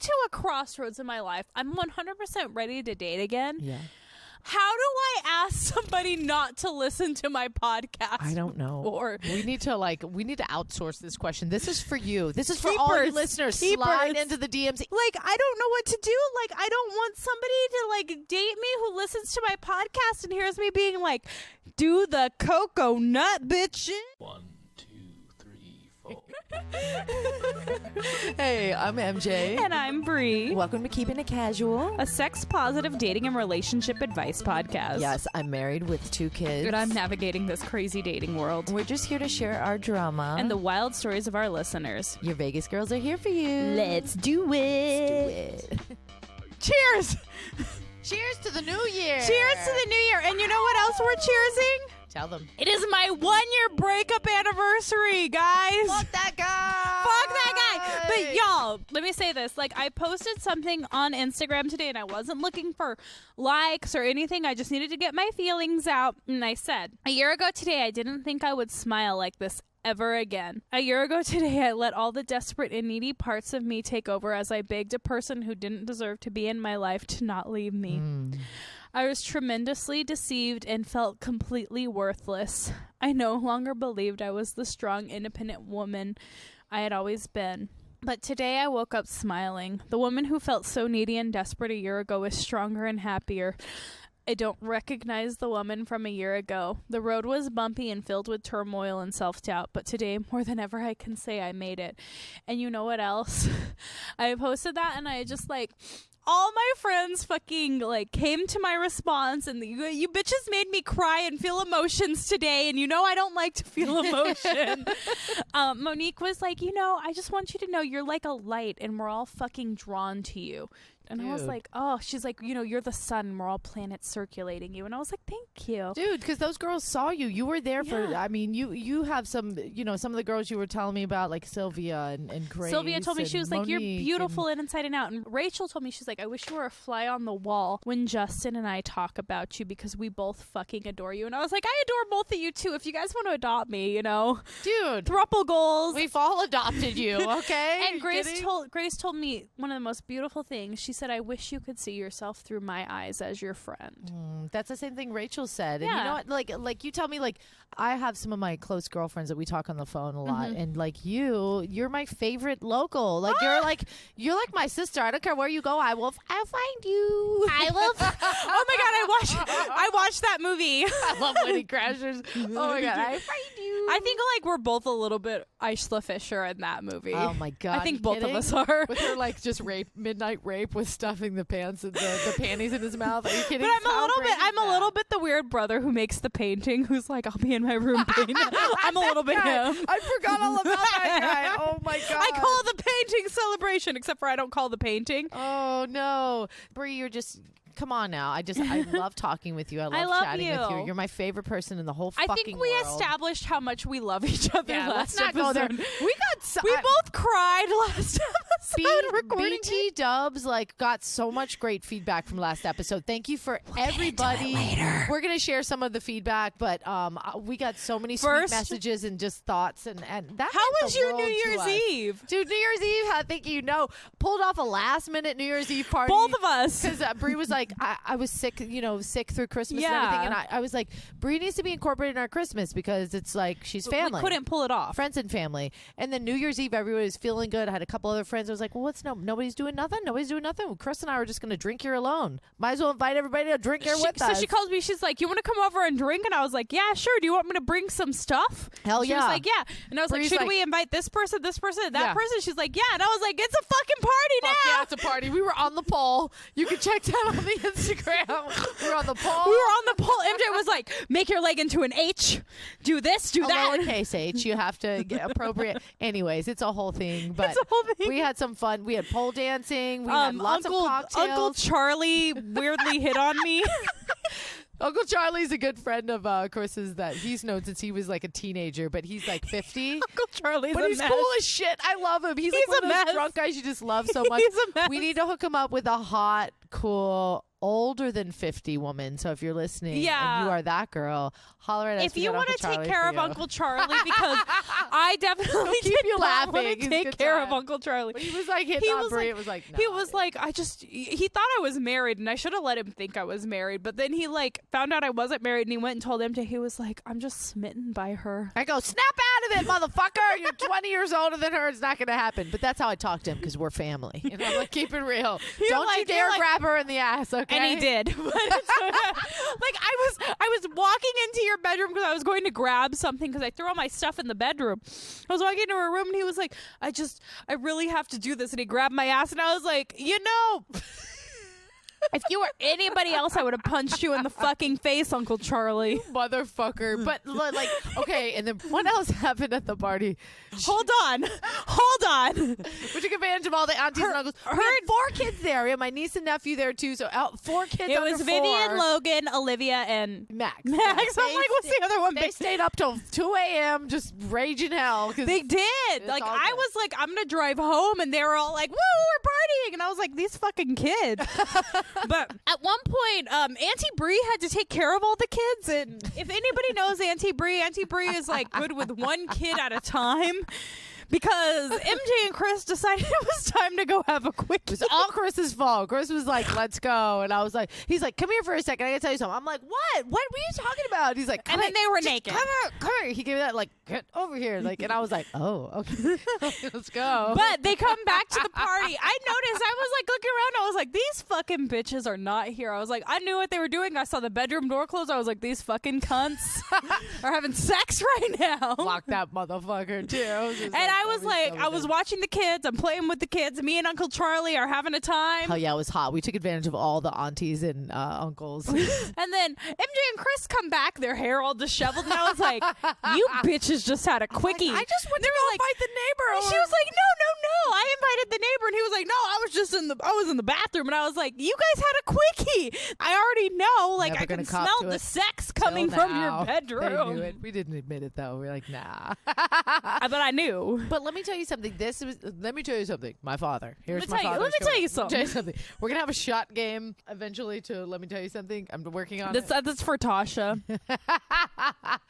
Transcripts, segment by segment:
to a crossroads in my life. I'm 100% ready to date again. Yeah. How do I ask somebody not to listen to my podcast? I don't know. Or we need to outsource this question. This is for you. This is for all your listeners. Slide into the DMs. Like, I don't know what to do. Like, I don't want somebody to like date me who listens to my podcast and hears me being like, do the cocoa nut, bitch. 1, 2, 3, 4. Hey, I'm MJ. And I'm Bree. Welcome to Keeping It Casual, a sex-positive dating and relationship advice podcast. Yes, I'm married with 2 kids. And I'm navigating this crazy dating world. We're just here to share our drama. And the wild stories of our listeners. Your Vegas girls are here for you. Let's do it. Cheers! Cheers to the new year. Cheers to the new year. And you know what else we're cheersing? Tell them. It is my 1-year breakup anniversary, guys. Fuck that guy. Fuck that guy. But y'all, let me say this. Like, I posted something on Instagram today and I wasn't looking for likes or anything. I just needed to get my feelings out. And I said, a year ago today, I didn't think I would smile like this ever again. A year ago today, I let all the desperate and needy parts of me take over as I begged a person who didn't deserve to be in my life to not leave me. I was tremendously deceived and felt completely worthless. I no longer believed I was the strong, independent woman I had always been. But today I woke up smiling. The woman who felt so needy and desperate a year ago is stronger and happier. I don't recognize the woman from a year ago. The road was bumpy and filled with turmoil and self-doubt, but today, more than ever, I can say I made it. And you know what else? I posted that and I just like... all my friends fucking like came to my response and you bitches made me cry and feel emotions today, and you know I don't like to feel emotion. Monique was like, you know, I just want you to know you're like a light and we're all fucking drawn to you. And I was like, oh, she's like, you know, you're the sun and we're all planets circulating you. And I was like, thank you. Dude, because those girls saw you. You were there for, I mean, you have some, you know, some of the girls you were telling me about, like Sylvia and Grace. Sylvia told me, she was like, you're beautiful and inside and out. And Rachel told me, she's like, I wish you were a fly on the wall when Justin and I talk about you because we both fucking adore you. And I was like, I adore both of you too. If you guys want to adopt me, you know. Dude. Throuple goals. We've all adopted you, okay? And Grace told me one of the most beautiful things. She said, I wish you could see yourself through my eyes as your friend. That's the same thing Rachel said. Yeah. And you know what? Like you tell me, like, I have some of my close girlfriends that we talk on the phone a lot. And like you're my favorite local. Like you're like my sister. I don't care where you go. I'll find you. I will. Oh my God. I watched that movie. I love Wedding Crashers. Oh my God. I find you. I think like we're both a little bit Isla Fisher in that movie. Oh my God. I think both of us are. With her like just midnight rape with stuffing the pants and the panties in his mouth. Are you kidding? But I'm a little bit the weird brother who makes the painting, who's like, I'll be in my room painting. I'm a little bit him. I forgot all about that guy. Oh my God. I call it the painting celebration, except for I don't call the painting. Oh no. Bree, you're just... Come on now. I love talking with you. I love chatting with you. You're my favorite person in the whole fucking world. I think we established how much we love each other last let's not episode. go there. We both cried last episode recording. BT Dubs got so much great feedback from last episode. Thank you for everybody. We're going to share some of the feedback, but we got so many sweet messages and just thoughts and that. How was your New Year's Eve? Dude, New Year's Eve, I think pulled off a last minute New Year's Eve party. Both of us. Because Bree was like, I was sick, sick through Christmas and everything. And I was like, Bree needs to be incorporated in our Christmas because it's like she's family. We couldn't pull it off. Friends and family. And then New Year's Eve, everybody was feeling good. I had a couple other friends. I was like, well, nobody's doing nothing. Nobody's doing nothing. Well, Chris and I were just going to drink here alone. Might as well invite everybody to drink here with us. So she calls me. She's like, you want to come over and drink? And I was like, yeah, sure. Do you want me to bring some stuff? Hell yeah. She was like, yeah. And I was Bree's like, should we invite this person, that person? She's like, yeah. And I was like, it's a fucking party now. Yeah, it's a party. We were on the pole. You can check that on the Instagram. We were on the pole. MJ was like, make your leg into an H. Do this, do that. Lowercase h. You have to get appropriate. Anyways, it's a whole thing. But it's a whole thing. We had some fun. We had pole dancing. We had lots of cocktails. Uncle Charlie weirdly hit on me. Uncle Charlie's a good friend of Chris's that he's known since he was like a teenager, but he's like 50. Uncle Charlie's but he's cool as shit. I love him. He's like one of those drunk guys you just love so much. He's a mess. We need to hook him up with a hot cool older than 50 woman. So if you're listening and you are that girl, holler at us. If you want to take care of Uncle Charlie, because I definitely keep you laughing. want to take care of Uncle Charlie. But he was like hitting on Bree. It was like, no. He was like, he thought I was married, and I should have let him think I was married. But then he like found out I wasn't married, and he went and told MJ. He was like, I'm just smitten by her. I go, snap out of it, motherfucker. You're 20 years older than her. It's not going to happen. But that's how I talk to him, because we're family. And I'm like, keep it real. Don't you dare grab her in the ass, okay? And he did. Like I was walking into your bedroom because I was going to grab something because I threw all my stuff in the bedroom. I was walking into her room and he was like, I really have to do this. And he grabbed my ass and I was like, if you were anybody else, I would have punched you in the fucking face, Uncle Charlie. Motherfucker. But like, okay, and then what else happened at the party? Hold on. We took advantage of all the aunties and uncles. We had 4 kids there. We had my niece and nephew there too. So 4 kids. It was Vivian, Logan, Olivia, and Max. I'm like, what's the other one? They stayed up till 2 a.m. just raging hell. They did. Like I was like, I'm gonna drive home, and they were all like, "Woo, we're partying," and I was like, "These fucking kids." But at one point, Auntie Bree had to take care of all the kids, and if anybody knows Auntie Bree is like good with one kid at a time. Because MJ and Chris decided it was time to go have a quickie. It was all Chris's fault. Chris was like, let's go. And I was like, he's like, come here for a second. I got to tell you something. I'm like, what? What were you talking about? He's like, and then they were naked. Come here. He gave me that, like, get over here. Like, and I was like, oh, okay. Let's go. But they come back to the party. I noticed, I was like looking around. I was like, these fucking bitches are not here. I was like, I knew what they were doing. I saw the bedroom door close. I was like, these fucking cunts are having sex right now. Lock that motherfucker, too. And I was like, I was watching the kids. I'm playing with the kids. Me and Uncle Charlie are having a time. Oh, yeah, it was hot. We took advantage of all the aunties and uncles. And then MJ and Chris come back, their hair all disheveled. And I was like, you bitches just had a quickie. I just went to go invite the neighbor. She was like, no. I invited the neighbor. And he was like, no, I was in the bathroom. And I was like, you guys had a quickie. I already know. Like, I can smell the sex coming from your bedroom. They knew it. We didn't admit it, though. We're like, nah. But I knew. But let me tell you something. Let me tell you something. My father. Here's my father. Let me tell you something. We're gonna have a shot game eventually. To let me tell you something. I'm working on it. That's for Tasha.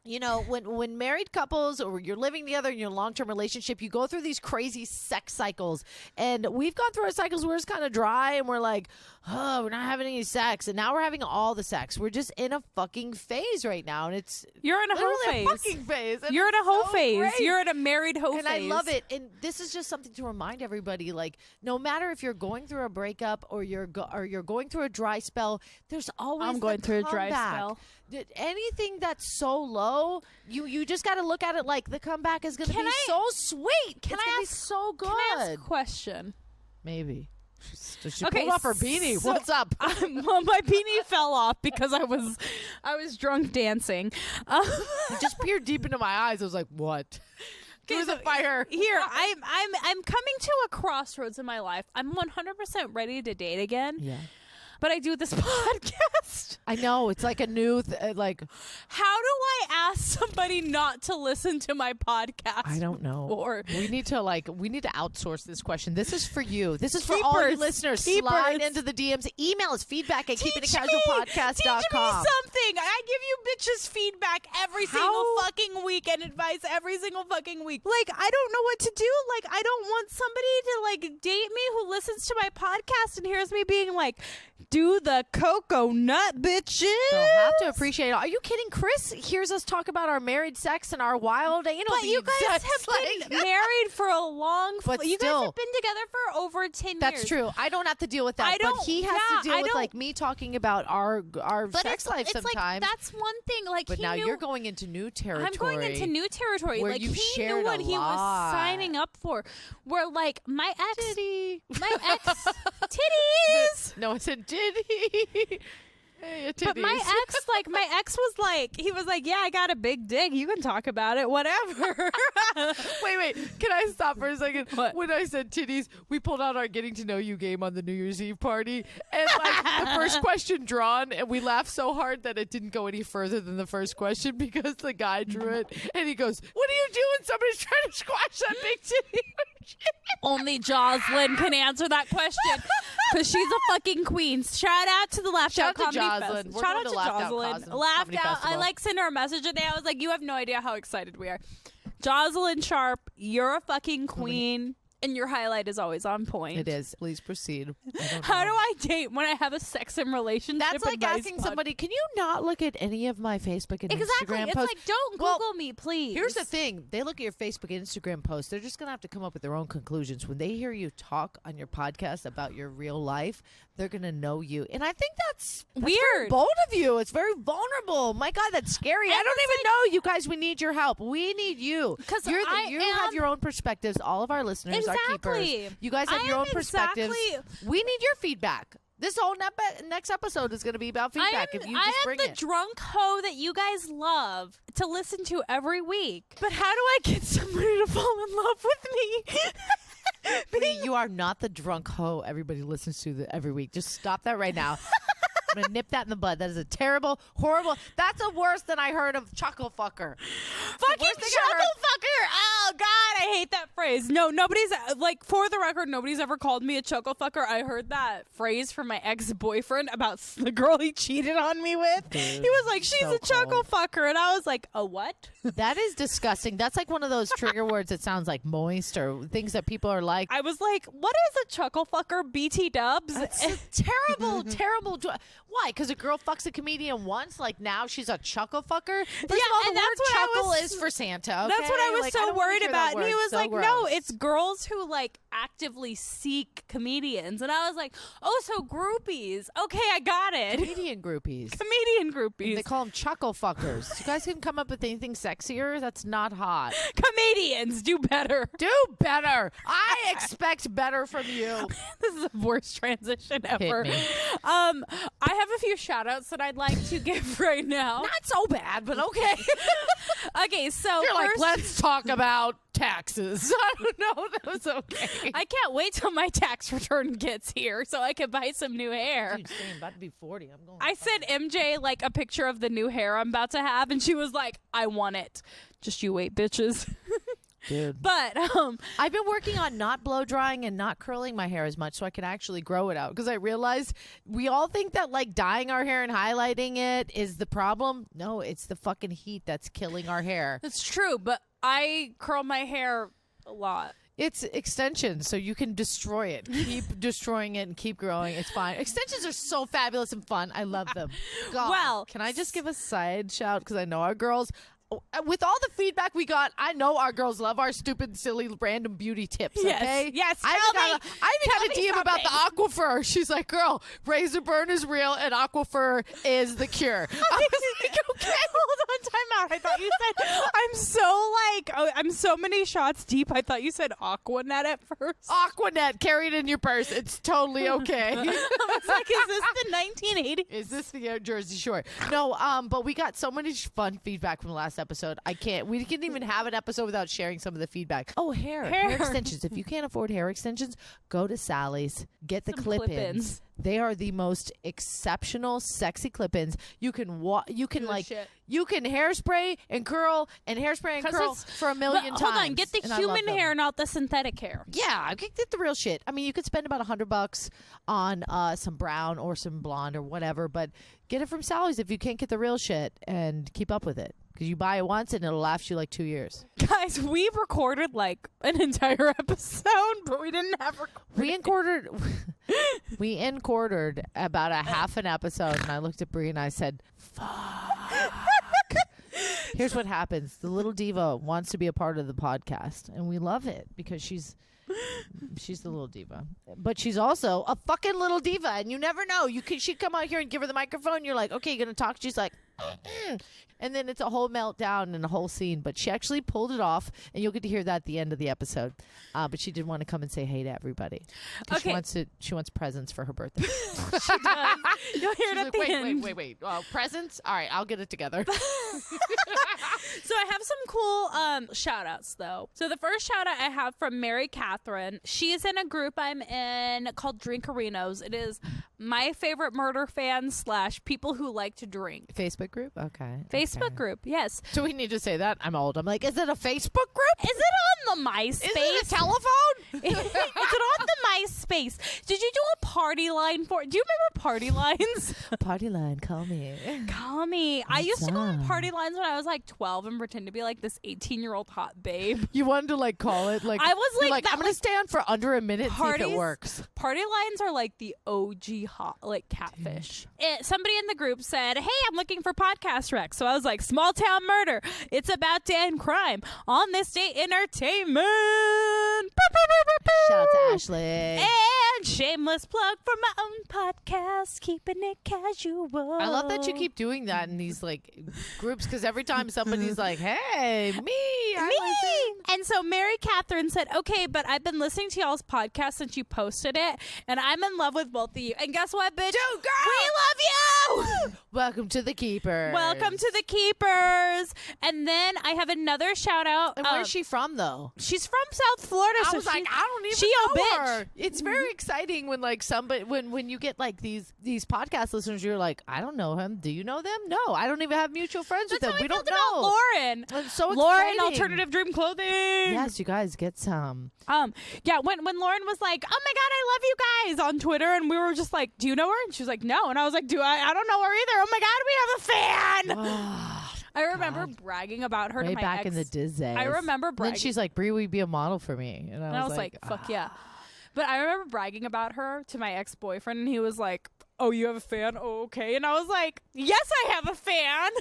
You know, when married couples or you're living together in your long-term relationship, you go through these crazy sex cycles, and we've gone through our cycles where it's kind of dry, and we're like, oh, we're not having any sex, and now we're having all the sex. We're just in a fucking phase right now, and you're in a hoe phase. Fucking phase. You're in a hoe phase. Great. You're in a married hoe phase, and I love it. And this is just something to remind everybody, like, no matter if you're going through a breakup or you're going through a dry spell, there's always I'm going through a dry comeback. spell. Anything that's so low, you just got to look at it like the comeback is going to be so sweet. It's going to be so good. Can I ask a question? She pulled off her beanie. So what's up? Well, my beanie fell off because I was drunk dancing. It just peered deep into my eyes. I was like, what? Through the fire. Here, I'm coming to a crossroads in my life. I'm 100% ready to date again. Yeah. But I do this podcast. I know. It's like a new, like. How do I ask somebody not to listen to my podcast? I don't know. Or we need to outsource this question. This is for you. This is for all you listeners. Slide into the DMs. Email us feedback at keepingitcasualpodcast.com. Teach me something. I give you bitches feedback every single fucking week and advice every single fucking week. Like, I don't know what to do. Like, I don't want somebody to, like, date me who listens to my podcast and hears me being like, do the cocoa nut, bitches. They'll have to appreciate it. Are you kidding? Chris hears us talk about our married sex and our wild anal. But you guys have been married for a long. But you guys have been together for over 10 years. That's true. I don't have to deal with that. But he has to deal with like me talking about our sex life sometimes. Like, that's one thing. Like, but now you're going into new territory. I'm going into new territory. Where like you he knew what he was signing up for. Where like my ex, titties. No, I said titty. Hey, but my ex was like, he was like, yeah, I got a big dick. You can talk about it, whatever. Wait. Can I stop for a second? What? When I said titties, we pulled out our getting to know you game on the New Year's Eve party. And like the first question drawn, and we laughed so hard that it didn't go any further than the first question because the guy drew it. And he goes, what are you doing? Somebody's trying to squash that big titty. Only Jocelyn can answer that question because she's a fucking queen. Shout out to the Laughed Out Comedy Jocelyn. Fest. Shout out to Jocelyn. Laughed Out. I sent her a message today. I was like, you have no idea how excited we are. Jocelyn Sharp, you're a fucking queen. And your highlight is always on point. It is. Please proceed. How do I date when I have a sex and relationship? That's like asking somebody, can you not look at any of my Facebook and Instagram posts? It's like, don't Google me, please. Here's the thing. They look at your Facebook and Instagram posts. They're just going to have to come up with their own conclusions. When they hear you talk on your podcast about your real life, they're going to know you. And I think that's weird. Very bold of you. It's very vulnerable. My God, that's scary. I don't even know. You guys, we need your help. We need you. Because you have your own perspectives. All of our listeners are keepers. You guys have your own perspectives. We need your feedback. This whole next episode is going to be about feedback. If you just bring it. I am the drunk hoe that you guys love to listen to every week. But how do I get somebody to fall in love with me? Bree, you are not the drunk hoe everybody listens to every week. Just stop that right now. I'm going to nip that in the bud. That is a terrible, horrible. That's a worse than I heard of chuckle fucker. Fucking chuckle fucker. Oh, God, I hate that phrase. No, nobody's, like, for the record, nobody's ever called me a chuckle fucker. I heard that phrase from my ex-boyfriend about the girl he cheated on me with. Dude, he was like, she's a chuckle fucker. And I was like, a what? That is disgusting. That's like one of those trigger words that sounds like moist or things that people are like. I was like, what is a chuckle fucker? BT dubs? It's a terrible, terrible. Why? Because a girl fucks a comedian once, like now she's a chuckle fucker? First of all, the word chuckle is for Santa. Okay? That's what I was like, so worried about. And he was so like, gross. no, it's girls who like actively seek comedians. And I was like, oh, so groupies. Okay, I got it. Comedian groupies. Comedian groupies. They call them chuckle fuckers. You guys can come up with anything sexier? That's not hot. Comedians, do better. Do better. I expect better from you. This is the worst transition ever. Hit me. I have a few shout outs that I'd like to give right now. Not so bad, but okay. Okay, so You're first, like, let's talk about taxes. I don't know. That was okay. I can't wait till my tax return gets here so I can buy some new hair. Dude, I'm about to be 40. I'm going. I sent MJ like a picture of the new hair I'm about to have, and she was like, I want it. Just you wait, bitches. Dude. But I've been working on not blow drying and not curling my hair as much so I can actually grow it out, because I realized we all think that like dyeing our hair and highlighting it is the problem. No, it's the fucking heat that's killing our hair. it's true, but I curl my hair a lot. It's extensions, so you can destroy it. Keep destroying it and keep growing. It's fine. Extensions are so fabulous and fun. I love them. God. Well, can I just give a side shout? Because I know our girls, with all the feedback we got, I know our girls love our stupid, silly, random beauty tips. Yes, okay? yes. I even got a DM about the aquifer. She's like, "Girl, razor burn is real, and aquifer is the cure." I was like, "Okay, hold on, time out." I thought you said I'm so many shots deep. I thought you said Aquanet at first. Aquanet, carry it in your purse. It's totally okay." I was like, is this the 1980s? Is this the Jersey Shore? No, but we got so much fun feedback from the last episode. We didn't even have an episode without sharing some of the feedback. Oh, hair extensions. If you can't afford hair extensions, go to Sally's. Get the clip-ins. They are the most exceptional, sexy clip-ins. You can hairspray and curl and hairspray and curl for a million times. Hold on, get the human hair, not the synthetic hair. Yeah, get the real shit. I mean, you could spend about $100 on some brown or some blonde or whatever, but get it from Sally's if you can't get the real shit and keep up with it. Because you buy it once and it'll last you like 2 years. Guys, we recorded like an entire episode, but we didn't have We encordered about a half an episode, and I looked at Bree and I said, fuck. Here's what happens. The little diva wants to be a part of the podcast, and we love it because she's the little diva. But she's also a fucking little diva, and you never know. She'd come out here and give her the microphone. You're like, okay, you're going to talk? She's like, and then it's a whole meltdown and a whole scene. But she actually pulled it off, and you'll get to hear that at the end of the episode. But she did want to come and say hey to everybody. Okay. She wants presents for her birthday. She does. You'll hear it at the end. Wait. Presents? All right, I'll get it together. So I have some cool shout outs though. So the first shout out I have from Mary Catherine. She is in a group I'm in called Drinkarinos. It is my favorite murder fans / people who like to drink. Facebook group? Okay. Facebook group, yes. So we need to say that. I'm old. I'm like, is it a Facebook group? Is it on the MySpace? Is it a telephone? face. Did you do a party line for it? Do you remember party lines? Party line, call me. Call me. I used to go on party lines when I was like 12 and pretend to be like this 18-year-old hot babe. You wanted to like call it like I was like, I'm gonna stay on for under a minute and see if it works. Party lines are like the OG hot like catfish. Somebody in the group said, "Hey, I'm looking for podcast recs." So I was like, "Small town murder. It's about Dan crime on this day entertainment." Shout out to Ashley. And shameless plug for my own podcast, keeping it casual. I love that you keep doing that in these like groups because every time somebody's like, "Hey, I listen." And so Mary Catherine said, "Okay, but I've been listening to y'all's podcast since you posted it, and I'm in love with both of you. And guess what, bitch? Dude, girl! We love you! Welcome to the Keepers. Welcome to the Keepers." And then I have another shout out. And where's she from, though? She's from South Florida. I so was like, I don't even she know bitch. her. It's very exciting when like somebody when you get like these podcast listeners, you're like, I don't know him. Do you know them? No, I don't even have mutual friends with them. We don't know. Lauren. It's so Lauren, exciting. Alternative Dream Clothing. Yes, you guys get some. Yeah, when Lauren was like, "Oh my God, I love you guys" on Twitter, and we were just like, "Do you know her?" And she was like, "No," and I was like, I don't know her either. Oh my God, we have a fan. I remember bragging about her way to my back ex. in the Disney. I remember bragging. Then she's like, "Bree, will you be a model for me?" And I was like, "Fuck yeah!" But I remember bragging about her to my ex-boyfriend, and he was like, "Oh, you have a fan? Oh, okay." And I was like, "Yes, I have a fan."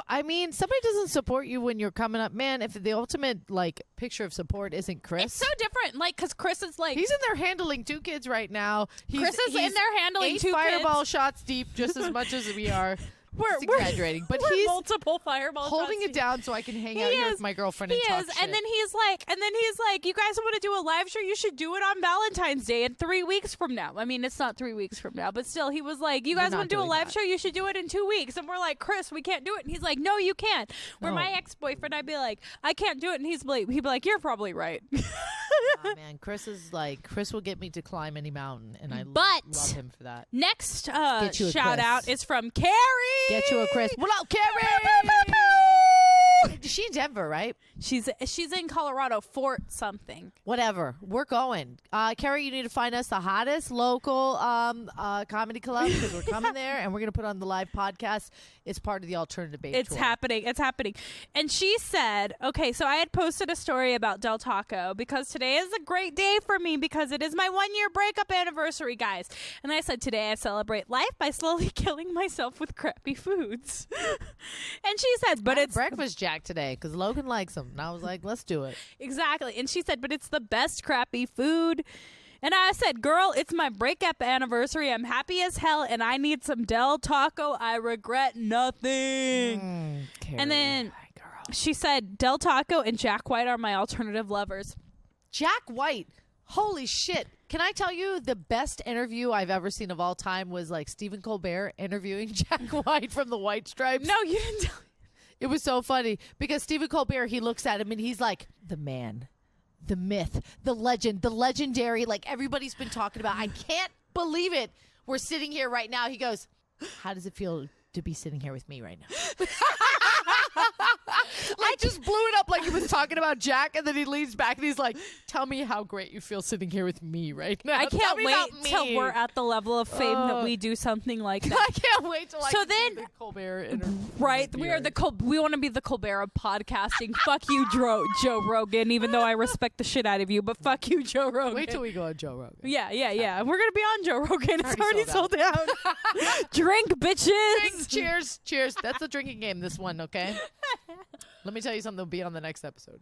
I mean, somebody doesn't support you when you're coming up, man. If the ultimate like picture of support isn't Chris, it's so different. Like, because Chris is like, he's in there handling 2 kids right now. Chris is in there handling 8 2 fireball kids. shots deep, just as much as we are. We're exaggerating, but we're he's multiple fireball holding shots it down so I can hang out here with my girlfriend and talk shit. And then he's like, "You guys want to do a live show? You should do it on Valentine's Day in 3 weeks from now." I mean, it's not 3 weeks from now, but still, he was like, "You guys want to do a live show? You should do it in 2 weeks." And we're like, "Chris, we can't do it." And he's like, "No, you can't." Where my ex-boyfriend, I'd be like, "I can't do it," and he'd be like, "You're probably right." Oh, man, Chris will get me to climb any mountain, and I love him for that. Next shout out is from Carrie. Get you a Chris. What up, Carrie? She's in Denver, right? She's in Colorado, Fort something. Whatever. We're going. Carrie, you need to find us the hottest local comedy club because we're coming there and we're going to put on the live podcast. It's part of the Alternative Babe It's tour. happening. It's happening. And she said, okay, so I had posted a story about Del Taco because today is a great day for me because it is my 1-year breakup anniversary, guys. And I said, today I celebrate life by slowly killing myself with crappy foods. And she said, but it's breakfast jack today because Logan likes them. And I was like, let's do it. Exactly. And she said, but it's the best crappy food. And I said, girl, it's my breakup anniversary. I'm happy as hell, and I need some Del Taco. I regret nothing. And then she said, Del Taco and Jack White are my alternative lovers. Jack White. Holy shit. Can I tell you the best interview I've ever seen of all time was like Stephen Colbert interviewing Jack White from the White Stripes? No, you didn't tell me. It was so funny because Stephen Colbert, he looks at him and he's like, the man, the myth, the legend, the legendary, like everybody's been talking about. I can't believe it. We're sitting here right now. He goes, how does it feel to be sitting here with me right now? Like just blew it up like he was talking about Jack, and then he leans back and he's like, tell me how great you feel sitting here with me right now. I can't wait till we're at the level of fame that we do something like that. I can't wait till I so can then, do the Colbert interview. Right, we want to be the Colbert of podcasting. Fuck you, Joe Rogan, even though I respect the shit out of you, but fuck you, Joe Rogan. Wait till we go on Joe Rogan. Yeah. We're going to be on Joe Rogan. It's already sold out. Drink, bitches. Drink, cheers. That's a drinking game, this one, okay? Let me tell you something that'll be on the next episode.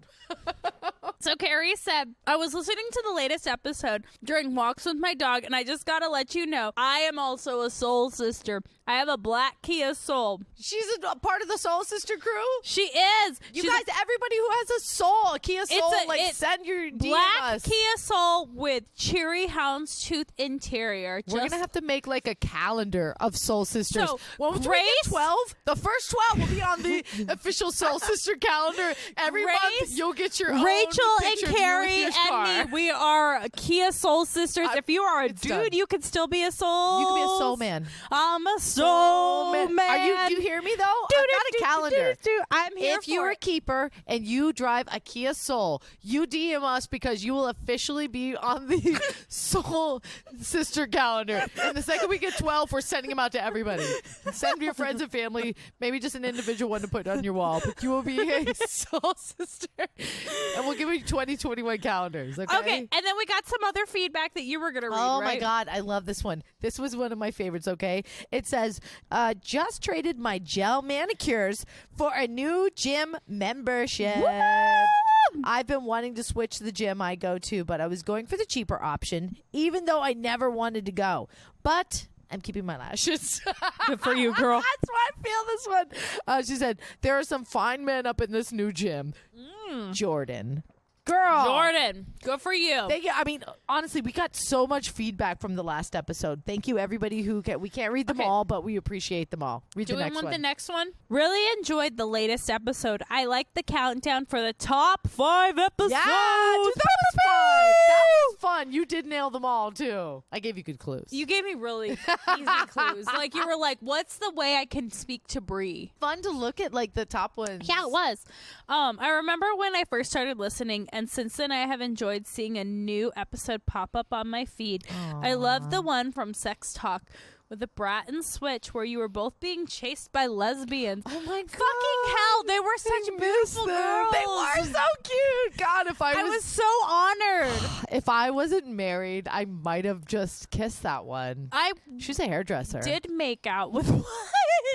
So Carrie said, I was listening to the latest episode during walks with my dog, and I just got to let you know, I am also a soul sister. I have a black Kia Soul. She's a part of the Soul Sister crew? She is. You guys, everybody who has a soul, a Kia Soul, send your DM black us. Kia Soul with cherry houndstooth interior. We're going to have to make like a calendar of Soul Sisters. So, Once we get 12, the first 12 will be on the official Soul Sister calendar. Every month, you'll get your own Rachel picture and of you Carrie with your car. and me, we are are Kia Soul Sisters. If you are a dude, done. you can still be a soul. You can be a soul man. I'm a soul man. Do you hear me though? I've got a calendar. I'm here If you're a keeper and you drive a Kia Soul, you DM us because you will officially be on the Soul Sister calendar. And the second we get 12, we're sending them out to everybody. Send your friends and family, maybe just an individual one to put on your wall, but you will be a Soul Sister. And we'll give you 2021 calendars. Okay, and then we got some other feedback that you were going to read, Oh, right? my God. I love this one. This was one of my favorites, okay? It says, just traded my gel manicures for a new gym membership. Woo! I've been wanting to switch the gym I go to, but I was going for the cheaper option, even though I never wanted to go. But I'm keeping my lashes. Good for you, girl. That's why I feel this one. She said, there are some fine men up in this new gym. Jordan. Girl. Jordan, good for you. Thank you. I mean, honestly, we got so much feedback from the last episode. Thank you, everybody who we can't read them all, but we appreciate them all. Read Do the we next want one. the next one? Really enjoyed the latest episode. I like the countdown for the top 5 episodes. Yeah, dude, that was fun. That was fun. You did nail them all, too. I gave you good clues. You gave me really easy clues. Like, you were like, what's the way I can speak to Bree? Fun to look at, like, the top ones. Yeah, it was. I remember when I first started listening, and since then I have enjoyed seeing a new episode pop up on my feed. I love the one from Sex Talk with the Brat and Switch where you were both being chased by lesbians. Oh, my God. Fucking hell, they were such beautiful girls. They were so cute. God, if I was so honored. If I wasn't married, I might have just kissed that one. She's a hairdresser. Did make out with one.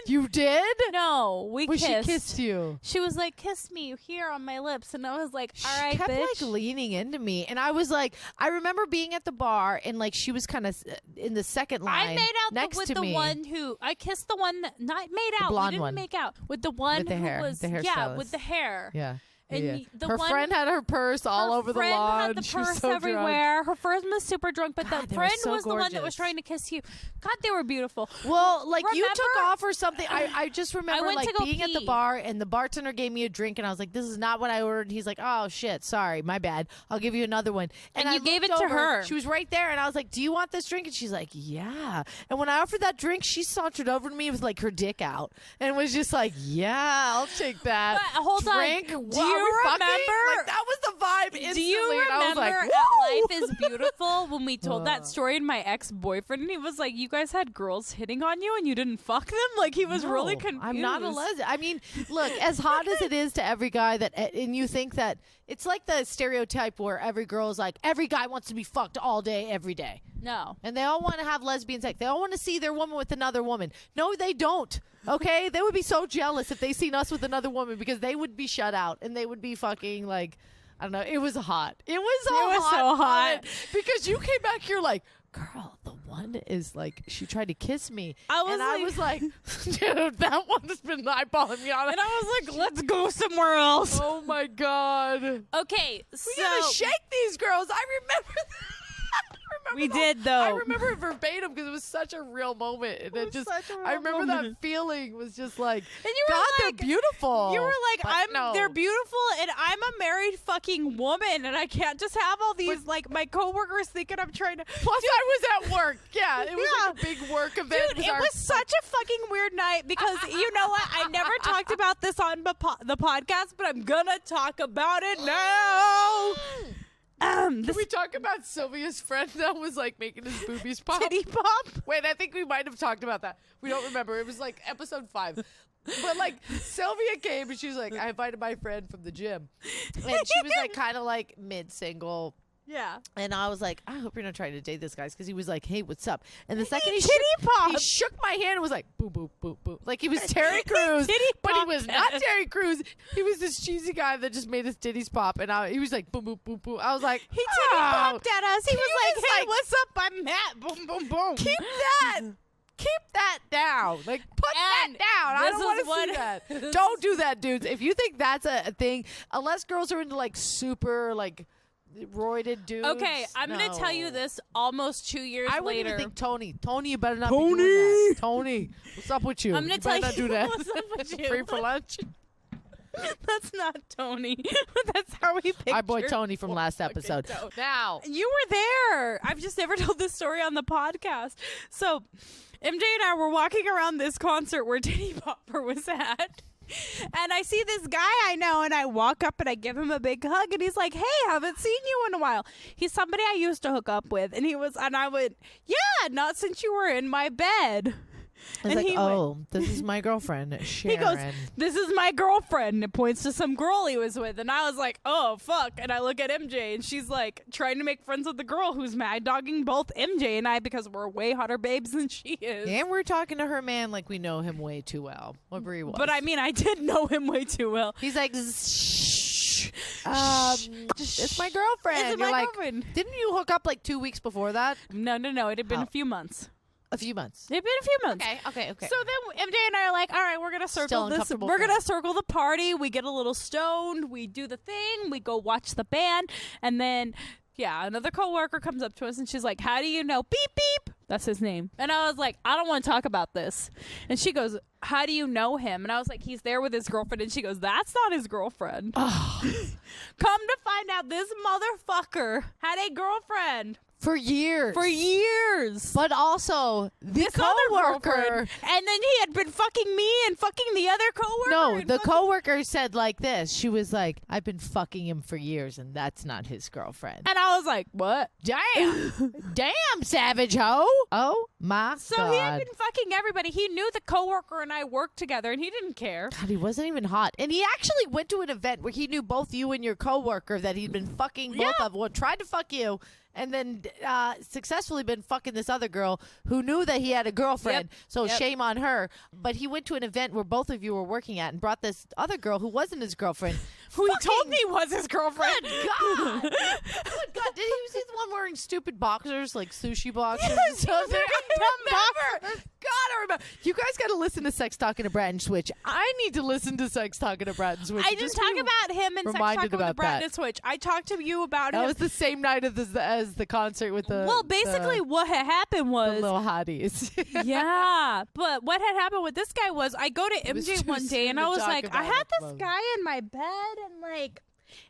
You did? No, we Well, kissed. she kissed you. She was like, kiss me here on my lips. And I was like, all She right, kept bitch. like leaning into me, and I was like, I remember being at the bar, and like she was kind of in the second line. I made out next with to the me. one who I kissed the one that not made out. blonde we didn't one. make out with the one With the who hair, was the yeah with the hair. Yeah. And yeah. the her one, friend had her purse all her over the friend lawn. had the She was purse so everywhere. Her friend was super drunk, but God, the they were friend so was the one that was gorgeous. trying to kiss you. God, they were beautiful. Well, like you Remember? took off or something. I just remember went like to go being at the pee. bar and the bartender gave me a drink and I was like, this is not what I ordered. He's like, oh shit, sorry, my bad. I'll give you another one. And I you gave looked it to over, her. She was right there and I was like, do you want this drink? And she's like, yeah. And when I offered that drink, she sauntered over to me with like her dick out and was just like, yeah, I'll take that. But hold on. drink. Do What, you are we fucking? remember- Like, that was the vibe instantly. Do you and I was remember like, at woo! Life is Beautiful when we told that story and my ex-boyfriend and he was like, you guys had girls hitting on you and you didn't fuck them? Like he was really No, confused. I'm not a lesbian. I mean, look, as hot as it is to every guy that, and you think that it's like the stereotype where every girl is like, every guy wants to be fucked all day, every day. No. And they all want to have lesbian sex. They all want to see their woman with another woman. No, they don't. Okay? They would be so jealous if they seen us with another woman because they would be shut out and they would be fucking like, I don't know. It was hot. It was so hot. because you came back here like, girl, the one is like, she tried to kiss me. I was like, dude, that one's been eyeballing me on it. And I was like, let's go somewhere else. Oh my God. Okay, We so gotta shake these girls. I remember that. we did though. I remember it verbatim because it was such a real moment. And it just, I remember that feeling was just like, And you were God, like- they're beautiful. You were like, But they're beautiful, and I'm a married fucking woman, and I can't just have all these like my coworkers thinking I'm trying to. Plus, I was at work. Yeah, it was like a big work event. Dude, it was such a fucking weird night because you know what? I never talked about this on the podcast, but I'm gonna talk about it now. Can we talk about Sylvia's friend that was like making his boobies pop? Titty pop. Wait, I think we might have talked about that. We don't remember. It was like episode 5. But like Sylvia came and she was like, I invited my friend from the gym. And she was like kind of like mid-single. Yeah. And I was like, I hope you're not trying to date this guy because he was like, hey, what's up? And the second he shook my hand and was like, boom, boom, boom, boom. Like he was Terry Crews, but he was not Terry Crews. He was this cheesy guy that just made his titties pop. And he was like, boom, boom, boom, boom. I was like, He titty popped at us. He was like, hey, like, what's up? I'm Matt. Boom, boom, boom. keep that down. Like, put that And down. I this don't is want to what- see that. Don't do that, dudes. If you think that's a thing, unless girls are into like super like roided dudes. Okay, I'm gonna tell you no. this almost 2 years I wouldn't later. even think Tony, you better not be doing that. Tony, what's up with you? I'm gonna You tell better not you do that. what's up with you. Free for lunch. That's not Tony. That's how we picture Our boy Tony from last episode. Now. You were there. I've just never told this story on the podcast. So MJ and I were walking around this concert where Diddy Popper was at. And I see this guy I know, and I walk up and I give him a big hug, and he's like, "Hey, haven't seen you in a while." He's somebody I used to hook up with, and I went, "Yeah, not since you were in my bed." It's like, this is my girlfriend, Sharon. He goes, "This is my girlfriend," and it points to some girl he was with, and I was like, "Oh fuck!" And I look at MJ, and she's like trying to make friends with the girl who's mad dogging both MJ and I because we're way hotter babes than she is. And we're talking to her man like we know him way too well. What Bree was. But I mean, I did know him way too well. He's like, shh. It's my girlfriend. It's my girlfriend. Didn't you hook up like 2 weeks before that? No. It had been a few months. A few months. It had been a few months. Okay. So then MJ and I are like, all right, we're going to circle this. We're going to circle the party. We get a little stoned. We do the thing. We go watch the band. And then, another coworker comes up to us and she's like, "How do you know?" Beep, beep. That's his name. And I was like, "I don't want to talk about this." And she goes, "How do you know him?" And I was like, "He's there with his girlfriend." And she goes, "That's not his girlfriend." Oh. Come to find out, this motherfucker had a girlfriend. For years. But also, the coworker. And then he had been fucking me and fucking the other coworker. No, the coworker said like this. She was like, "I've been fucking him for years, and that's not his girlfriend." And I was like, "What? Damn. Damn, savage hoe. Oh, my God. So he had been fucking everybody. He knew the coworker and I worked together, and he didn't care. God, he wasn't even hot. And he actually went to an event where he knew both you and your coworker that he'd been fucking both of them. Tried to fuck you. And then successfully been fucking this other girl who knew that he had a girlfriend. So shame on her. But he went to an event where both of you were working at and brought this other girl who wasn't his girlfriend. Who he told me was his girlfriend. Good God. Good God. Did he was he the one wearing stupid boxers, like sushi boxers? Yes, he was wearing dumb boxers. God, I remember. You guys got to listen to Sex Talking to Brat and Switch. I need to listen to Sex Talking to Brat and Switch. I didn't talk about him and Sex Talking with Brat and Switch. I talked to you about him. That was the same night as the concert with the... Well, basically what had happened was... The little hotties. Yeah. But what had happened with this guy was I go to MJ one day and I was like, I had this guy in my bed and like...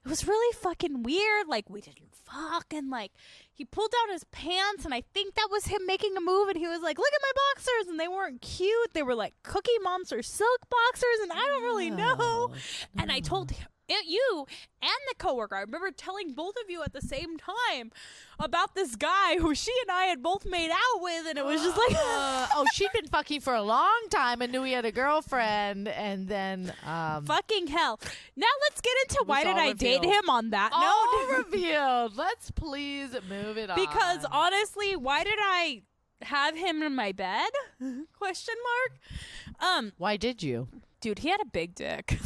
It was really fucking weird. Like, we didn't fuck. And, like, he pulled down his pants. And I think that was him making a move. And he was like, "Look at my boxers." And they weren't cute. They were, like, Cookie Monster silk boxers. And I don't really know. And I told him, you and the coworker, I remember telling both of you at the same time about this guy who she and I had both made out with. And it was just like... she'd been fucking for a long time and knew he had a girlfriend. And then... fucking hell. Now let's get into why did I date him on that note. All revealed. Let's please move it on. Because honestly, why did I have him in my bed? Question mark. Why did you? Dude, he had a big dick.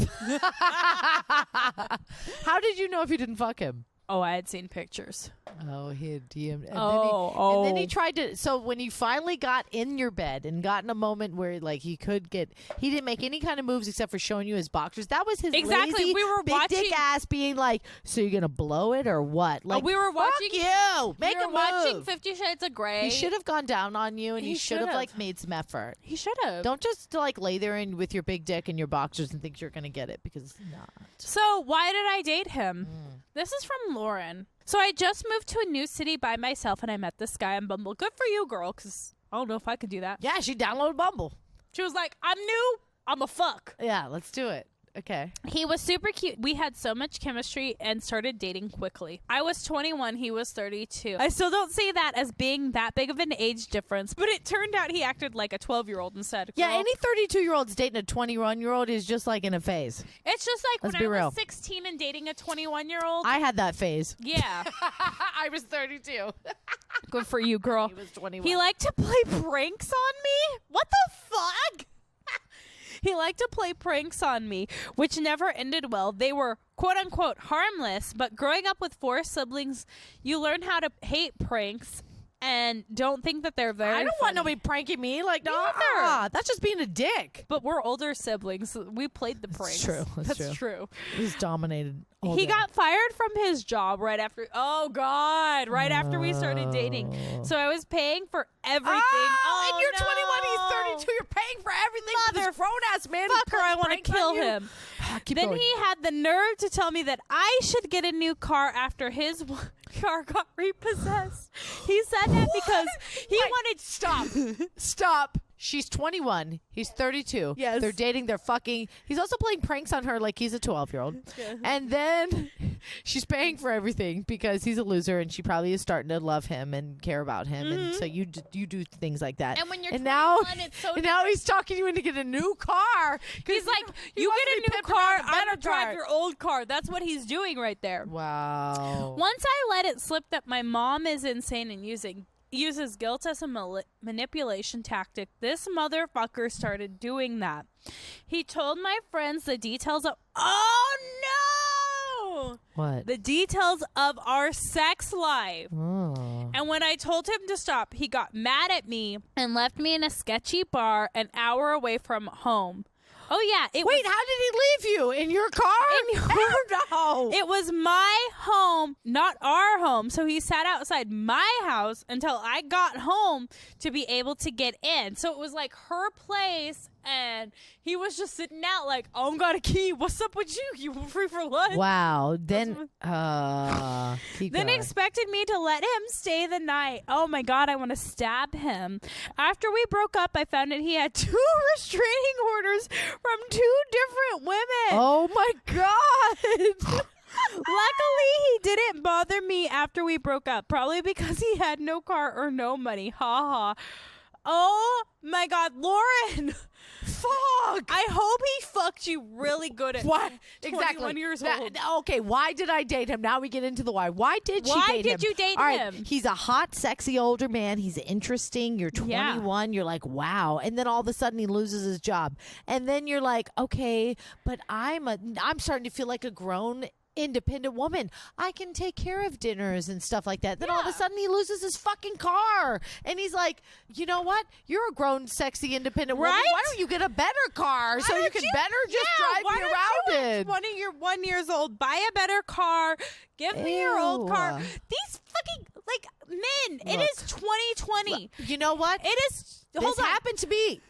How did you know if you didn't fuck him? Oh, I had seen pictures. Oh, he had DM'd. And then he tried to. So when you finally got in your bed and got in a moment where like he didn't make any kind of moves except for showing you his boxers. That was his lazy, we were big watching, dick ass being like, "So you're gonna blow it or what?" Like we were watching. Fuck you. Make a move. Watching 50 Shades of Grey. He should have gone down on you, and he should have like made some effort. He should have. Don't just like lay there and with your big dick and your boxers and think you're gonna get it because it's not. So why did I date him? This is from Lauren. So I just moved to a new city by myself, and I met this guy on Bumble. Good for you, girl, because I don't know if I could do that. Yeah, she downloaded Bumble. She was like, "I'm new. I'm a fuck." Yeah, let's do it. Okay. He was super cute. We had so much chemistry and started dating quickly. I was 21. He was 32. I still don't see that as being that big of an age difference, but it turned out he acted like a 12-year-old instead. Yeah, any 32-year-old's dating a 21-year-old is just like in a phase. It's just like Let's when be I real. was 16 and dating a 21-year-old. I had that phase. Yeah. I was 32. Good for you, girl. He was 21. He liked to play pranks on me? What the fuck? He liked to play pranks on me, which never ended well. They were quote-unquote harmless, but growing up with 4 siblings, you learn how to hate pranks and don't think that they're very I don't funny. want nobody pranking me. Like, no, that's just being a dick. But we're older siblings. We played the pranks. That's true. He's dominated all He day. got fired from his job right after. Oh, God. Right after we started dating. So I was paying for everything. And you're 21, he's 32. You're paying for everything. This grown-ass man. Fucker, I want to kill him. Keep Then going. he had the nerve to tell me that I should get a new car after his car got repossessed. He said that because he wanted... Stop. She's 21. He's 32. Yes. They're dating. They're fucking. He's also playing pranks on her like he's a 12-year-old. Yeah. And then she's paying for everything because he's a loser and she probably is starting to love him and care about him. And so you do things like that. And when you're 21, it's so and now he's talking you into getting a new car. He's like, he you wants get to a be new pimped car, around a I'm going to better drive car. your old car. That's what he's doing right there. Wow. Once I let it slip that my mom is insane and uses guilt as a manipulation tactic, this motherfucker started doing that. He told my friends the details of... Oh, no! What? The details of our sex life. Oh. And when I told him to stop, he got mad at me and left me in a sketchy bar an hour away from home. Oh, yeah. Wait, how did he leave you? In your car? No. It was my home, not our home. So he sat outside my house until I got home to be able to get in. So it was like her place, and he was just sitting out like, oh, I got a key. What's up with you? You were free for lunch. Wow. Then, keep Then going. expected me to let him stay the night. Oh my God, I want to stab him. After we broke up, I found that he had 2 restraining orders from 2 different women. Oh my God. Luckily, he didn't bother me after we broke up, probably because he had no car or no money. Ha ha. Oh my God, Lauren. Fuck. I hope he fucked you really good at What? 21 Exactly. years old. Okay, why did I date him? Now we get into the why. Why did she date him? you date All right, him? he's a hot, sexy older man. He's interesting. You're 21. You're like, wow. And then all of a sudden he loses his job. And then you're like, okay, but I'm starting to feel like a grown independent woman. I can take care of dinners and stuff like that. Then all of a sudden he loses his fucking car. And he's like, you know what? You're a grown, sexy, independent woman. Right? Why don't you get a better car so you can better just drive me around it? 21 years old, buy a better car, give me your old car. Ew. These fucking, like, men, it Look. is 2020. You know what? It is, This hold on. happened to me.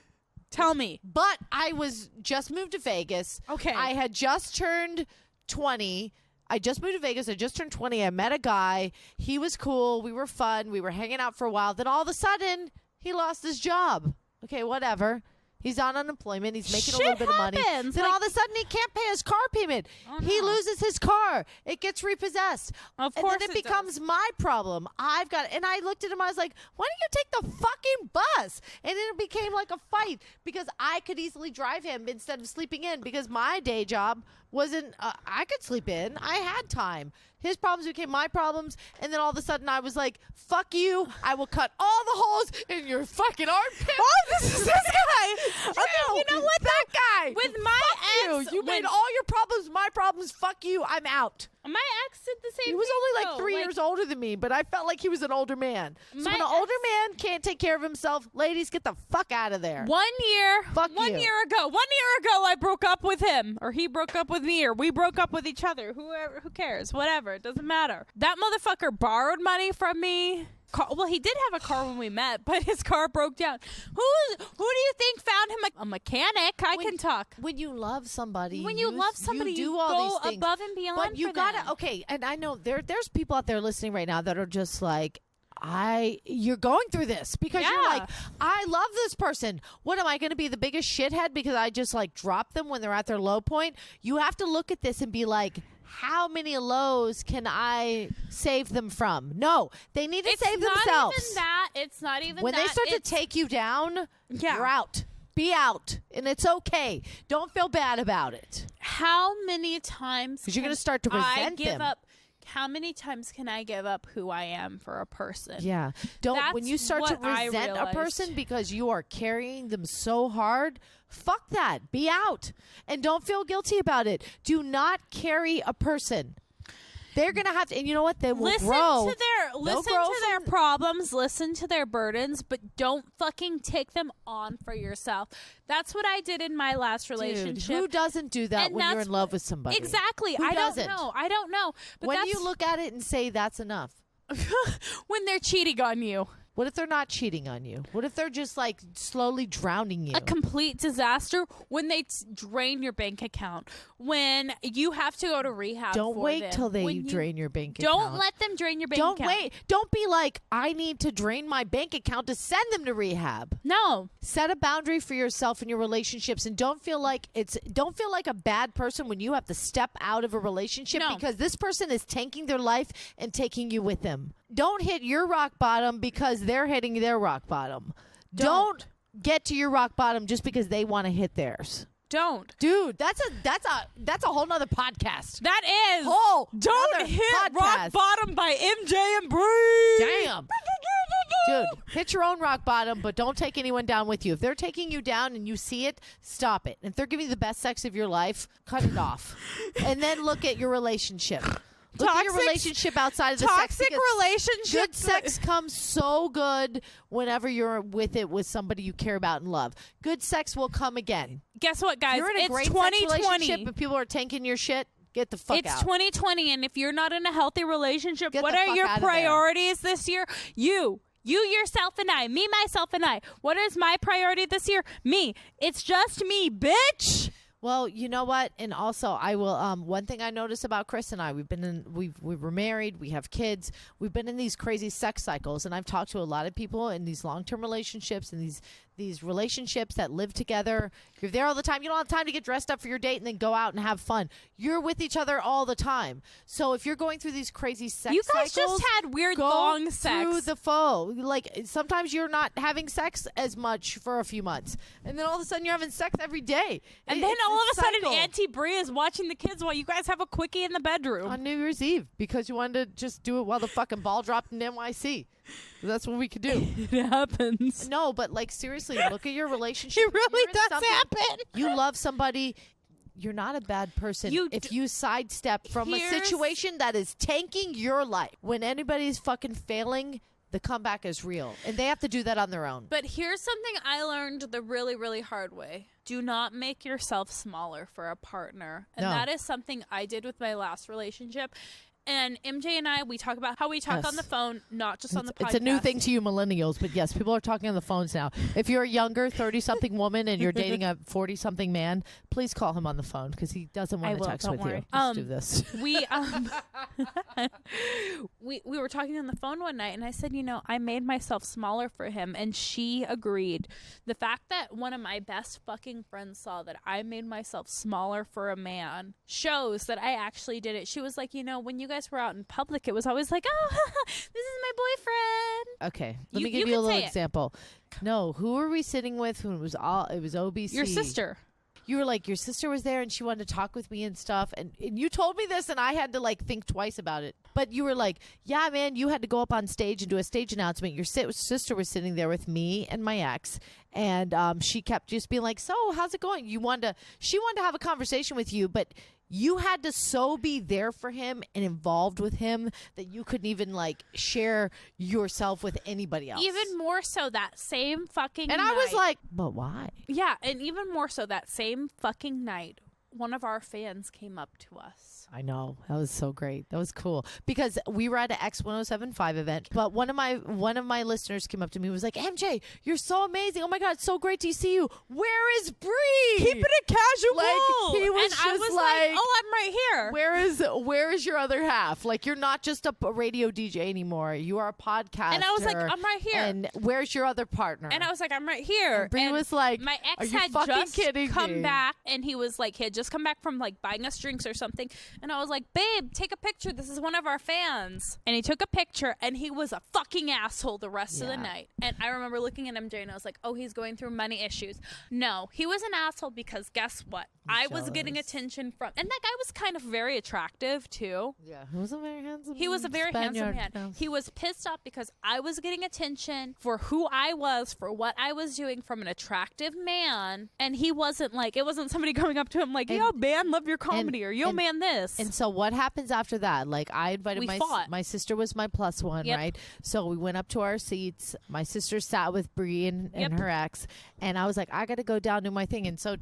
Tell me. But I was just moved to Vegas. Okay. I had just turned 20. I just moved to Vegas. I just turned 20. I met a guy. He was cool. We were fun. We were hanging out for a while. Then all of a sudden, he lost his job. Okay, whatever. He's on unemployment. He's making a little bit of money. happens. Then Like- all of a sudden, he can't pay his car payment. Oh, He no. loses his car. It gets repossessed. Of And course then it it becomes my problem. And I looked at him. I was like, why don't you take the fucking bus? And then it became like a fight because I could easily drive him instead of sleeping in because my day job wasn't, I could sleep in. I had time. His problems became my problems. And then all of a sudden I was like, fuck you. I will cut all the holes in your fucking armpit. Oh, this is this guy. Okay, you know what? That guy. With my Fuck ex, you. You made when- all your problems my problems. Fuck you. I'm out. My ex did the same He was thing, only like though. 3 years older than me, but I felt like he was an older man. So My when an older ex- man can't take care of himself, ladies, get the fuck out of there. 1 year. Fuck one you. year ago. 1 year ago, I broke up with him, or he broke up with me, or we broke up with each other. Who cares? Whatever. It doesn't matter. That motherfucker borrowed money from me. Well, he did have a car when we met, but his car broke down. Who do you think found him a mechanic? I can talk. When you love somebody, When you love somebody, do you all go these things. above and beyond But you for gotta them. okay. And I know there's people out there listening right now that are just like, you're going through this because you're Yeah. like, I love this person. What am I going to be the biggest shithead because I just like drop them when they're at their low point? You have to look at this and be like, how many lows can I save them from? No, they need to save themselves. Not even that. It's not even When that. they start to It's- take you down, Yeah. you're out. Be out, and it's okay. Don't feel bad about it How many times? because you're going to can start to I resent give them. up? How many times can I give up who I am for a person? Yeah. When That's you start to what I resent a realized. person because you are carrying them so hard, fuck that. Be out. And don't feel guilty about it. Do not carry a person. They're going to have to, and you know what? They will Listen grow. to their problems, listen to their burdens, but don't fucking take them on for yourself. That's what I did in my last relationship. Dude, who doesn't do that And when you're that's in love with somebody? Exactly. Who I doesn't? don't know. But When that's do you look at it and say that's enough? when they're cheating on you. What if they're not cheating on you? What if they're just like slowly drowning you? A complete disaster when they drain your bank account, when you have to go to rehab. Don't for wait them, till they when drain your bank Don't account. let them drain your bank Don't account. wait. Don't be like, I need to drain my bank account to send them to rehab. No. Set a boundary for yourself in your relationships, and don't feel like a bad person when you have to step out of a relationship because this person is tanking their life and taking you with them. Don't hit your rock bottom because they're hitting their rock bottom. Don't get to your rock bottom just because they want to hit theirs. Don't. Dude, that's a whole nother podcast. That is. Don't hit podcast. rock bottom by MJ and Bree. Damn. Dude, hit your own rock bottom, but don't take anyone down with you. If they're taking you down and you see it, stop it. If they're giving you the best sex of your life, cut it off. And then look at your relationship. Look at your relationship outside of the sex. Toxic relationships. Good sex comes so good whenever you're with somebody you care about and love. Good sex will come again. Guess what, guys? You're in a It's great 2020. sex relationship and people are tanking your shit. Get the fuck out. It's 2020, and if you're not in a healthy relationship, Get what the are fuck your out of there. priorities this year? You, yourself, and I. Me, myself, and I. What is my priority this year? Me. It's just me, bitch. Well, you know what? And also, I will. One thing I noticed about Chris and I, we were married, we have kids, we've been in these crazy sex cycles, and I've talked to a lot of people in these long-term relationships and these relationships that live together. You're there all the time. You don't have time to get dressed up for your date and then go out and have fun. You're with each other all the time. So if you're going through these crazy sex You guys cycles, just had weird go long sex. through the foe. Like sometimes you're not having sex as much for a few months, and then all of a sudden you're having sex every day. And then It's all of a sudden, cycle. Auntie Bree is watching the kids while you guys have a quickie in the bedroom. On New Year's Eve because you wanted to just do it while the fucking ball dropped in NYC. That's what we could do. It happens. No, but like seriously, look at your relationship. It really You're in does something- happen. You love somebody. You're not a bad person if you sidestep from a situation that is tanking your life. When anybody's fucking failing, the comeback is real. And they have to do that on their own. But here's something I learned the really, really hard way. Do not make yourself smaller for a partner. And No. that is something I did with my last relationship. And MJ and I, we talk about how we talk on the phone, not just on the podcast. It's a new thing to you millennials, but yes, people are talking on the phones now. If you're a younger 30-something woman and you're dating a 40-something man, please call him on the phone because he doesn't want to text don't with worry. you. Let's do this. We were talking on the phone one night, and I said, I made myself smaller for him, and she agreed. The fact that one of my best fucking friends saw that I made myself smaller for a man shows that I actually did it. She was like, when you guys were out in public, it was always like, oh, this is my boyfriend. Okay, let me You give you a can little say it. example. No, who were we sitting with when it was OBC? Your sister. You were like, your sister was there and she wanted to talk with me and stuff. And you told me this and I had to like think twice about it. But you were like, yeah, man, you had to go up on stage and do a stage announcement. Your sister was sitting there with me and my ex. And she kept just being like, so how's it going? She wanted to have a conversation with you, but you had to so be there for him and involved with him that you couldn't even like share yourself with anybody else. Even more so that same fucking And night. I was like, but why? Yeah, and even more so that same fucking night, one of our fans came up to us. I know. That was so great. That was cool. Because we were at an X1075 event, but one of my listeners came up to me and was like, MJ, you're so amazing. Oh my God, it's so great to see you. Where is Bree? Keeping it casual. Like, he was and just I was like, oh, I'm right here. Where is your other half? Like, you're not just a radio DJ anymore. You are a podcaster. And I was like, I'm right here. And where's your other partner? And I was like, I'm right here. And Bree and was like, my are ex you had fucking just kidding come me? back, and he was like, he had just come back from like buying us drinks or something. And I was like, babe, take a picture. This is one of our fans. And he took a picture, and he was a fucking asshole the rest of the night. And I remember looking at MJ, and I was like, oh, he's going through money issues. No, he was an asshole because guess what? I was getting attention from, and that guy was kind of very attractive too. Yeah, he was a very handsome. He was a very handsome Spaniard. man. He was pissed off because I was getting attention for who I was, for what I was doing from an attractive man. And he wasn't like, it wasn't somebody coming up to him like, yo, man, love your comedy, or yo, man, this. And so what happens after that? Like, I invited We my fought. my sister was my plus one, Yep. right? So we went up to our seats. My sister sat with Bree and Yep. her ex, and I was like, I got to go down do my thing. And so,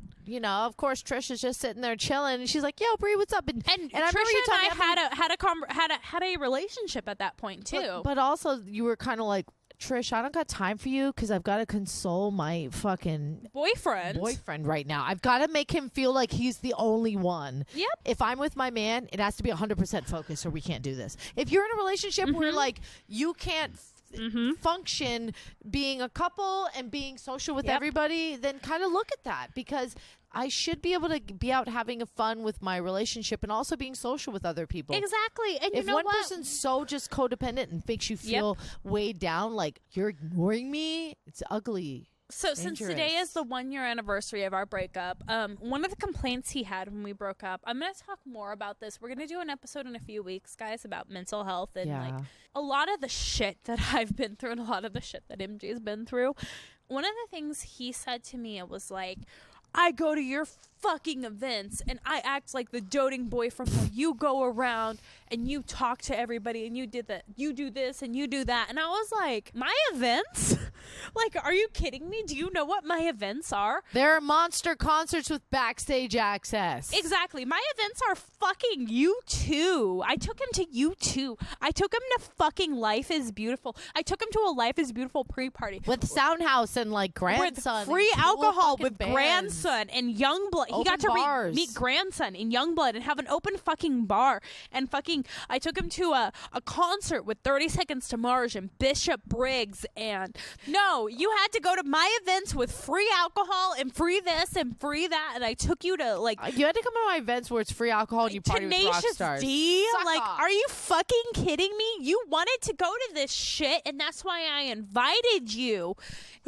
of course, Trish is just sitting there chilling, and she's like, yo, Bree, what's up? And I remember you Trisha telling and me I had a relationship at that point too. But also, you were kind of like, Trish, I don't got time for you because I've got to console my fucking boyfriend right now. I've got to make him feel like he's the only one. Yep. If I'm with my man, it has to be 100% focused or we can't do this. If you're in a relationship where like you can't function being a couple and being social with everybody, then kind of look at that, because I should be able to be out having a fun with my relationship and also being social with other people. Exactly. And if you know one what? person's so just codependent and makes you feel weighed down, like you're ignoring me, it's ugly. So since today is the 1-year anniversary of our breakup, one of the complaints he had when we broke up, I'm going to talk more about this. We're going to do an episode in a few weeks, guys, about mental health and like a lot of the shit that I've been through and a lot of the shit that MJ's been through. One of the things he said to me, it was like, I go to your fucking events and I act like the doting boyfriend where you go around and you talk to everybody and you do this and you do that. And I was like, my events? Like, are you kidding me? Do you know what my events are? They're monster concerts with backstage access. Exactly. My events are fucking U2. I took him to U2. I took him to fucking Life is Beautiful. I took him to a Life is Beautiful pre-party. With Soundhouse and like Grandson. With free alcohol with bands. Grandson and Youngblood. He got to meet Grandson in Youngblood and have an open fucking bar. And fucking, I took him to a concert with 30 Seconds to Mars and Bishop Briggs. And no, you had to go to my events with free alcohol and free this and free that. And I took you to like... You had to come to my events where it's free alcohol and you party with rock Tenacious stars. D? Suck Like, off. are you fucking kidding me? You wanted to go to this shit and that's why I invited you.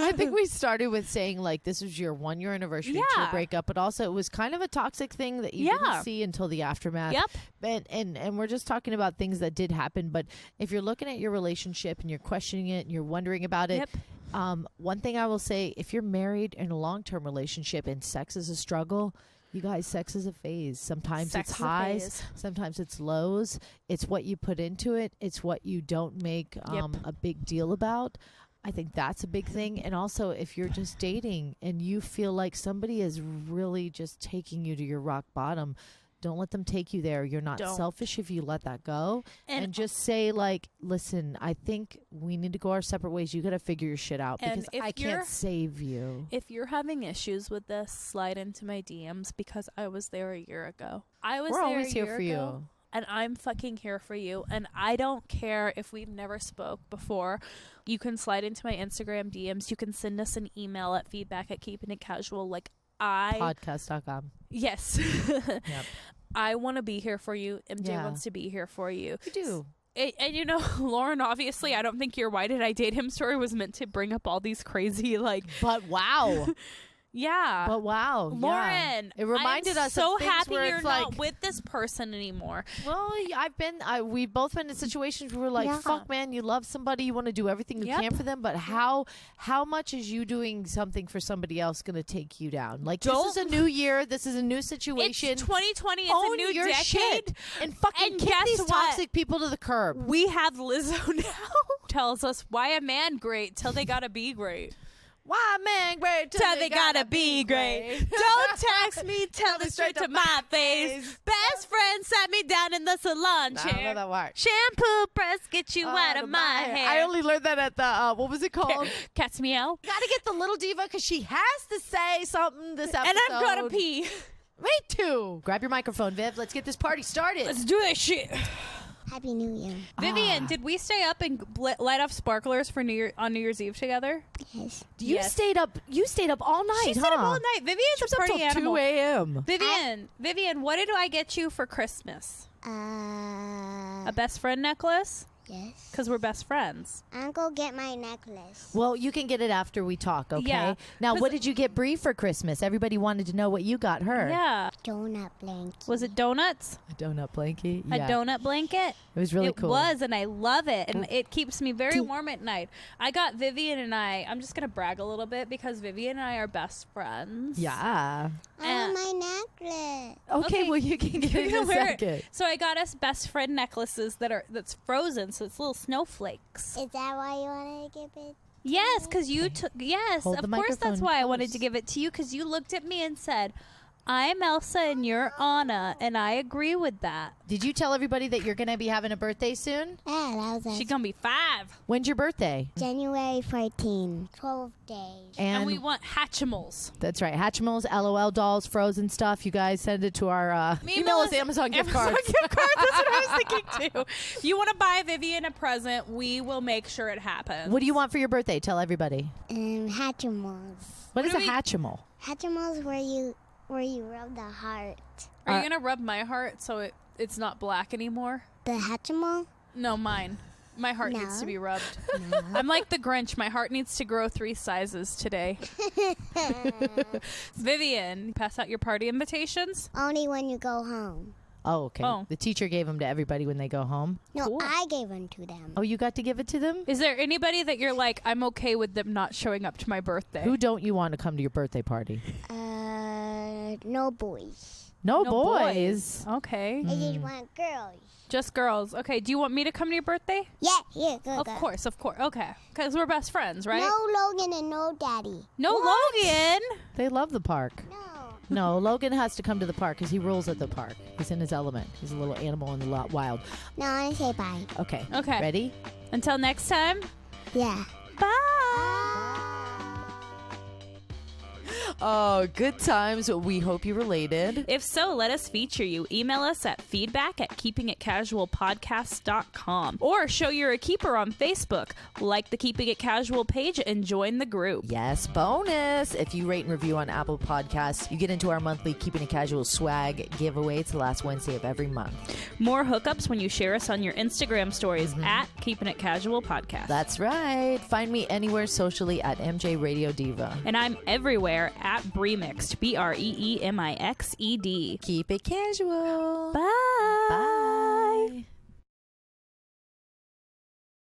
I think we started with saying like this was your 1-year anniversary to your breakup, but also it was kind of a toxic thing that you didn't see until the aftermath. Yep. And we're just talking about things that did happen. But if you're looking at your relationship and you're questioning it and you're wondering about it, one thing I will say, if you're married in a long-term relationship and sex is a struggle, you guys, sex is a phase. Sometimes it's highs, sometimes it's lows. It's what you put into it. It's what you don't make a big deal about. I think that's a big thing. And also, if you're just dating and you feel like somebody is really just taking you to your rock bottom, don't let them take you there. You're not selfish if you let that go. And just say, like, listen, I think we need to go our separate ways. You got to figure your shit out because I can't save you. If you're having issues with this, slide into my DMs because I was there a year ago. We're always here for you. And I'm fucking here for you. And I don't care if we've never spoke before. You can slide into my Instagram DMs. You can send us an email at feedback@keepingitcasual. Like, Podcast.com. Yes. Yep. I want to be here for you. MJ wants to be here for you. You do. And you know, Lauren, obviously, I don't think your "why did I date him" story was meant to bring up all these crazy, like... But wow. Yeah. But wow. Lauren. It reminded us so of things happy where you're it's not like, with this person anymore. Well, we've both been in situations where we're like, fuck, man, you love somebody, you want to do everything you can for them, but how much is you doing something for somebody else going to take you down? Like, this is a new year, this is a new situation. It's 2020, it's Own a new your decade. Shit and fucking kick these toxic people to the curb. We have Lizzo now. Tells us why a man great till they gotta be great. Why man great till they gotta be great. Don't text me, tell it straight to my face. Best friend sat me down in the salon chair. I don't know that word. Shampoo press, get you out of my hair. I only learned that at the, what was it called? Cat's meow. Gotta get the little diva because she has to say something this episode. And I'm gonna pee. Me too. Grab your microphone, Viv. Let's get this party started. Let's do this shit. Happy New Year. Vivian, did we stay up and light off sparklers for New Year's Eve together? Yes. You stayed up. You stayed up all night. She stayed up all night. Vivian's a party animal. 2 a.m. Vivian, what did I get you for Christmas? A best friend necklace? Yes. Because we're best friends. I'm going to get my necklace. Well, you can get it after we talk, okay? Yeah. Now, what did you get Bree for Christmas? Everybody wanted to know what you got her. Yeah. Donut blanket. Was it donuts? A donut blanket? A donut blanket? It was really cool. It was, and I love it. And it keeps me very warm at night. I got Vivian and I'm just going to brag a little bit because Vivian and I are best friends. Yeah. I want my necklace. Okay, well, you can get it in a second. So I got us best friend necklaces that's frozen, so it's little snowflakes. Is that why you want to give it? Yes, because you took. Yes, Hold of the course. microphone That's why I wanted close. to give it to you because you looked at me and said, I'm Elsa and you're Anna, and I agree with that. Did you tell everybody that you're going to be having a birthday soon? Yeah, that was She's gonna be 5. When's your birthday? January 14. 12 days. And we want Hatchimals. That's right. Hatchimals, LOL dolls, frozen stuff. You guys send it to our email us Amazon gift cards. Gift cards. That's what I was thinking too. If you want to buy Vivian a present, we will make sure it happens. What do you want for your birthday? Tell everybody. Hatchimals. What is a Hatchimal? Hatchimals where you rub the heart. Are you gonna rub my heart so it's not black anymore? The Hatchimal? No, mine. My heart No. needs to be rubbed. No. I'm like the Grinch. My heart needs to grow 3 sizes today. Vivian, pass out your party invitations? Only when you go home. Oh, okay. Oh. The teacher gave them to everybody when they go home. No, Cool. I gave them to them. Oh, you got to give it to them? Is there anybody that you're like, I'm okay with them not showing up to my birthday? Who don't you want to come to your birthday party? No boys. No, No boys. Okay. I just want girls. Just girls. Okay. Do you want me to come to your birthday? Yeah, here, go, Of go. course. Okay. Because we're best friends, right? No Logan and no Daddy. No Logan. They love the park. No. No, Logan has to come to the park because he rules at the park. He's in his element. He's a little animal in the wild. No, I want to say bye. Okay. Okay. Ready? Until next time. Yeah. Bye. Oh, good times. We hope you related. If so, let us feature you. Email us at feedback@keepingitcasualpodcast.com or show you're a keeper on Facebook. Like the Keeping It Casual page and join the group. Yes, bonus. If you rate and review on Apple Podcasts, you get into our monthly Keeping It Casual swag giveaway. It's the last Wednesday of every month. More hookups when you share us on your Instagram stories at Keeping It Casual Podcast. That's right. Find me anywhere socially at MJ Radio Diva. And I'm everywhere at Breemixed, BREEMIXED. Keep it casual. Bye. Bye.